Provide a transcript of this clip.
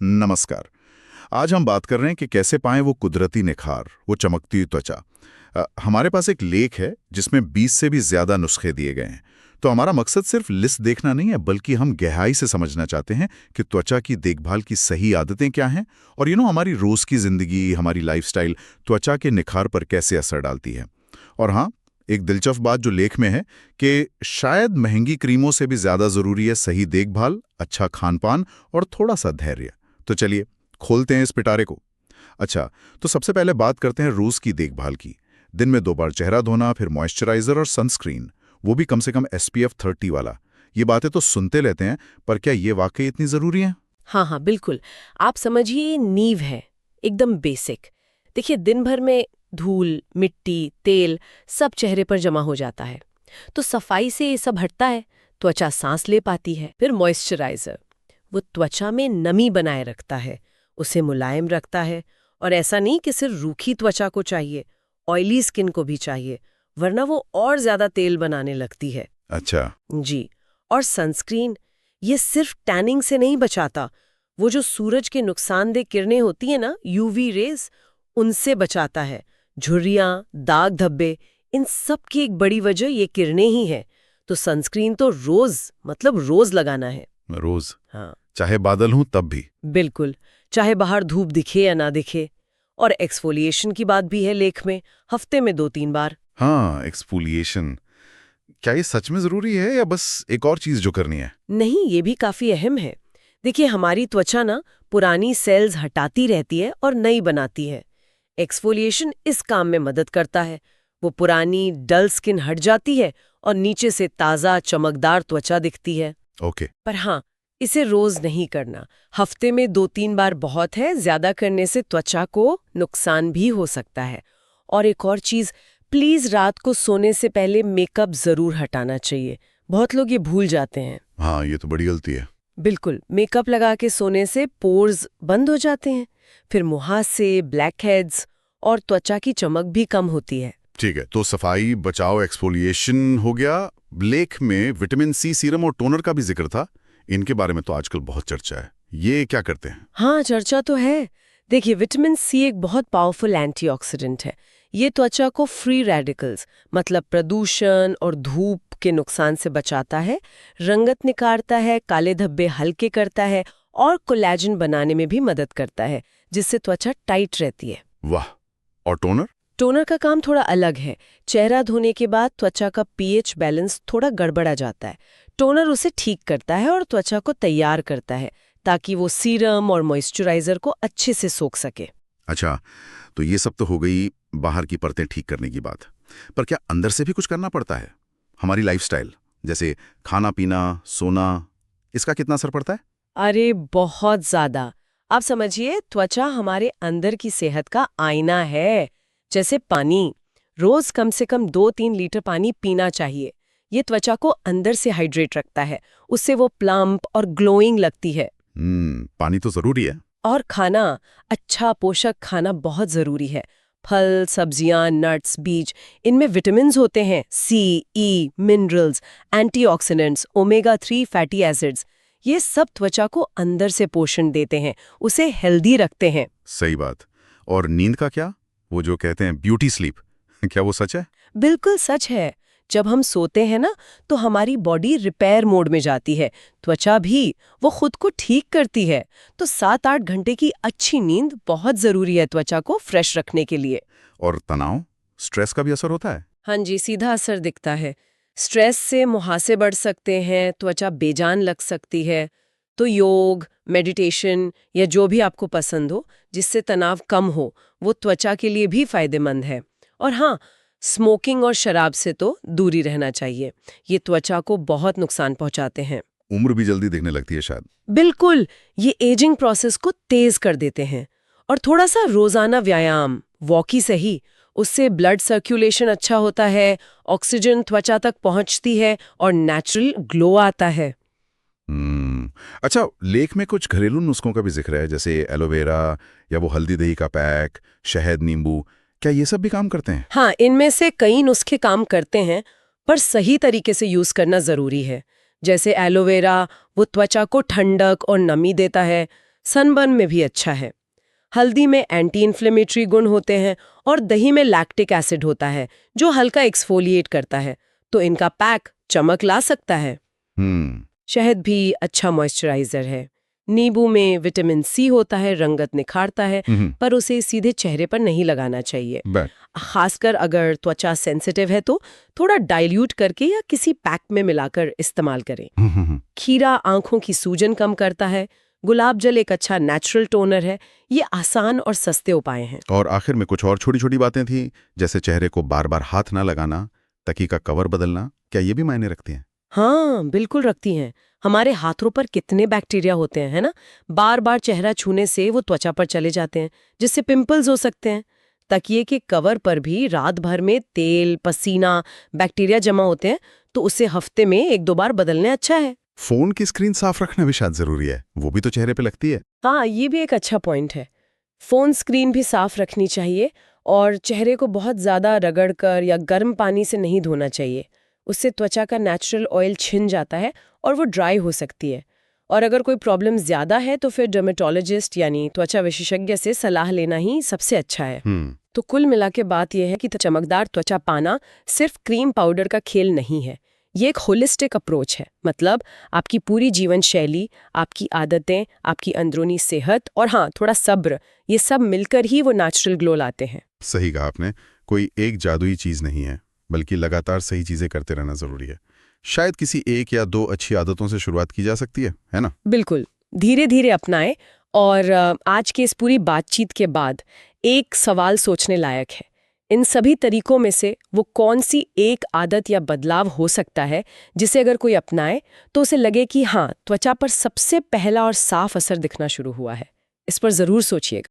नमस्कार। आज हम बात कर रहे हैं कि कैसे पाएं वो कुदरती निखार, वो चमकती हुई त्वचा। हमारे पास एक लेख है जिसमें 20 से भी ज्यादा नुस्खे दिए गए हैं। तो हमारा मकसद सिर्फ लिस्ट देखना नहीं है, बल्कि हम गहराई से समझना चाहते हैं कि त्वचा की देखभाल की सही आदतें क्या हैं और हमारी रोज की जिंदगी, हमारी लाइफस्टाइल त्वचा के निखार पर कैसे असर डालती है। और हाँ, एक दिलचस्प बात जो लेख में है कि शायद महंगी क्रीमों से भी ज्यादा जरूरी है सही देखभाल, अच्छा खानपान और थोड़ा सा धैर्य। तो चलिए खोलते हैं इस पिटारे को। अच्छा, तो सबसे पहले बात करते हैं रोज की देखभाल की। दिन में 2 बार चेहरा धोना, फिर मॉइस्चराइजर और सनस्क्रीन, वो भी कम से कम SPF 30 वाला। ये बातें तो सुनते लेते हैं, पर क्या ये वाकई इतनी जरूरी है? हाँ हाँ बिल्कुल। आप समझिए ये नींव है, एकदम बेसिक। देखिए दिन भर में धूल, मिट्टी, तेल सब चेहरे पर जमा हो जाता है, तो सफाई से ये सब हटता है, त्वचा सांस ले पाती है। फिर मॉइस्चराइजर, वो त्वचा में नमी बनाए रखता है, उसे मुलायम रखता है। और ऐसा नहीं कि सिर्फ रूखी त्वचा को चाहिए, ऑयली स्किन को भी चाहिए, वरना वो और ज्यादा तेल बनाने लगती है। अच्छा। जी। और सनस्क्रीन, ये सिर्फ टैनिंग से नहीं बचाता, वो जो सूरज के नुकसानदेह किरणें होती है ना, UV रेज, उनसे बचाता है। झुर्रियां, दाग धब्बे, इन सब की एक बड़ी वजह ये किरणें ही है। तो सनस्क्रीन तो रोज, मतलब रोज लगाना है। रोज? हाँ चाहे बादल हूं तब भी? बिल्कुल, चाहे बाहर धूप दिखे या ना दिखे। और एक्सफोलिएशन की बात भी है लेख में, हफ्ते में 2-3 बार। हाँ, एक्सफोलिएशन। क्या ये सच में जरूरी है या बस एक और चीज जो करनी है? नहीं, ये भी काफी अहम है। देखिए हमारी त्वचा ना पुरानी सेल्स हटाती रहती है और नई बनाती है। एक्सफोलिएशन इस काम में मदद करता है। वो पुरानी डल स्किन हट जाती है और नीचे से ताज़ा चमकदार त्वचा दिखती है। ओके। पर हाँ, इसे रोज नहीं करना। हफ्ते में 2-3 बार बहुत है, ज्यादा करने से त्वचा को नुकसान भी हो सकता है। और एक और चीज, प्लीज रात को सोने से पहले मेकअप जरूर हटाना चाहिए। बहुत लोग ये भूल जाते हैं। हाँ, ये तो बड़ी गलती है। बिल्कुल, मेकअप लगा के सोने से पोर्स बंद हो जाते हैं, फिर मुहासे, ब्लैक हेड्स और त्वचा की चमक भी कम होती है। ठीक है, तो सफाई, बचाव, एक्सफोलिएशन हो गया। लेख में विटामिन C सीरम और टोनर का भी जिक्र था। इनके बारे में तो आजकल बहुत चर्चा है। ये क्या करते हैं? हाँ, चर्चा तो है। देखिए विटामिन C एक बहुत पावरफुल एंटीऑक्सीडेंट है। ये त्वचा को फ्री रेडिकल्स, मतलब प्रदूषण और धूप के नुकसान से बचाता है, रंगत निखारता है, काले धब्बे हल्के करता है और कोलेजन बनाने में भी मदद करता है, जिससे त्वचा टाइट रहती है। वाह। और टोनर? टोनर का काम थोड़ा अलग है। चेहरा धोने के बाद त्वचा का pH बैलेंस थोड़ा गड़बड़ा जाता है। टोनर उसे ठीक करता है और त्वचा को तैयार करता है, ताकि वो सीरम और मॉइस्चराइजर को अच्छे से सोख सके। अच्छा, तो ये सब तो हो गई बाहर की परतें ठीक करने की बात। पर क्या अंदर से भी कुछ करना पड़ता है? हमारी लाइफस्टाइल, जैसे खाना पीना, सोना, इसका कितना असर पड़ता है? अरे बहुत ज्यादा। आप समझिए त्वचा हमारे अंदर की सेहत का आईना है। जैसे पानी, रोज कम से कम 2-3 लीटर पानी पीना चाहिए। ये त्वचा को अंदर से हाइड्रेट रखता है, उससे वो प्लम्प और ग्लोइंग लगती है। पानी तो जरूरी है। और खाना, अच्छा पोषक खाना बहुत जरूरी है। फल, सब्जियां, नट्स, बीज, इनमें विटामिन्स होते हैं, C, E, minerals, antioxidants, omega 3 fatty acids. ये सब त्वचा को अंदर से पोषण देते हैं, उसे हेल्दी रखते हैं। सही बात। और नींद का क्या? वो जो कहते हैं ब्यूटी स्लीप, क्या वो सच है? बिल्कुल सच है। जब हम सोते हैं ना, तो हमारी बॉडी रिपेयर मोड में जाती है, त्वचा भी, वो खुद को ठीक करती है। तो 7-8 घंटे की अच्छी नींद बहुत जरूरी है त्वचा को फ्रेश रखने के लिए। और तनाव, स्ट्रेस का भी असर होता है? हाँ जी, सीधा असर दिखता है। स्ट्रेस से मुहासे बढ़ सकते हैं, त्वचा बेजान लग सकती है। तो योग, मेडिटेशन या जो भी आपको पसंद हो, जिससे तनाव कम हो, वो त्वचा के लिए भी फायदेमंद है। और हाँ, स्मोकिंग और शराब से तो दूरी रहना चाहिए। ये त्वचा को बहुत नुकसान पहुंचाते हैं। उम्र भी जल्दी दिखने लगती है शायद। बिल्कुल, ये एजिंग प्रोसेस को तेज कर देते हैं। और थोड़ा सा रोजाना व्यायाम, वॉक ही सही, उससे ब्लड सर्कुलेशन अच्छा होता है, ऑक्सीजन त्वचा तक पहुंचती है और नेचुरल ग्लो आता है। अच्छा, लेख में कुछ घरेलू नुस्खों का भी जिक्र है, जैसे एलोवेरा या वो हल्दी दही का पैक, शहद, नींबू। क्या ये सब भी काम करते हैं? हाँ, इनमें से कई नुस्खे काम करते हैं, पर सही तरीके से यूज करना जरूरी है। जैसे एलोवेरा, वो त्वचा को ठंडक और नमी देता है। सनबर्न में भी अच्छा है। हल्दी में एंटी इन्फ्लेमेटरी गुण होते हैं और दही में लैक्टिक एसिड होता है जो हल्का एक्सफोलिएट करता है, तो इनका पैक चमक ला सकता है। शहद भी अच्छा मॉइस्चराइजर है। नींबू में विटामिन सी होता है, रंगत निखारता है, पर उसे सीधे चेहरे पर नहीं लगाना चाहिए। खासकर अगर त्वचा सेंसिटिव है तो थोड़ा डाइल्यूट करके या किसी पैक में मिलाकर इस्तेमाल करें। खीरा आंखों की सूजन कम करता है। गुलाब जल एक अच्छा नेचुरल टोनर है। ये आसान और सस्ते उपाय हैं। और आखिर में कुछ और छोटी छोटी बातें थी, जैसे चेहरे को बार बार हाथ ना लगाना, तकिए का कवर बदलना, क्या ये भी मायने रखती हैं? हाँ, बिल्कुल रखती हैं। हमारे हाथों पर कितने बैक्टीरिया होते हैं, है ना? बार बार चेहरा छूने से वो त्वचा पर चले जाते हैं, जिससे पिंपल्स हो सकते हैं। तकिए के कवर पर भी रात भर में तेल, पसीना, बैक्टीरिया जमा होते हैं, तो उसे हफ्ते में 1-2 बार बदलने अच्छा है। फोन की स्क्रीन साफ रखना भी शायद जरूरी है, वो भी तो चेहरे पे लगती है। हाँ, ये भी एक अच्छा पॉइंट है। फोन स्क्रीन भी साफ रखनी चाहिए और चेहरे को बहुत ज़्यादा रगड़कर या गर्म पानी से नहीं धोना चाहिए। उससे त्वचा का नेचुरल ऑयल छिन जाता है और वो ड्राई हो सकती है। और अगर कोई प्रॉब्लम ज़्यादा है तो फिर डर्मेटोलॉजिस्ट यानी त्वचा विशेषज्ञ से सलाह लेना ही सबसे अच्छा है। तो कुल मिला के बात यह है कि चमकदार त्वचा पाना सिर्फ क्रीम पाउडर का खेल नहीं है। ये एक होलिस्टिक अप्रोच है। मतलब आपकी पूरी जीवन शैली, आपकी आदतें, आपकी अंदरूनी सेहत और हाँ, थोड़ा सब्र, ये सब मिलकर ही वो नेचुरल ग्लो लाते हैं। सही कहा आपने, कोई एक जादुई चीज नहीं है, बल्कि लगातार सही चीजें करते रहना जरूरी है। शायद किसी 1 या 2 अच्छी आदतों से शुरुआत की जा सकती है ना? बिल्कुल, धीरे धीरे अपनाएं। और आज के इस पूरी बातचीत के बाद एक सवाल सोचने लायक है। इन सभी तरीकों में से वो कौन सी एक आदत या बदलाव हो सकता है जिसे अगर कोई अपनाए तो उसे लगे कि हाँ, त्वचा पर सबसे पहला और साफ असर दिखना शुरू हुआ है? इस पर जरूर सोचिएगा।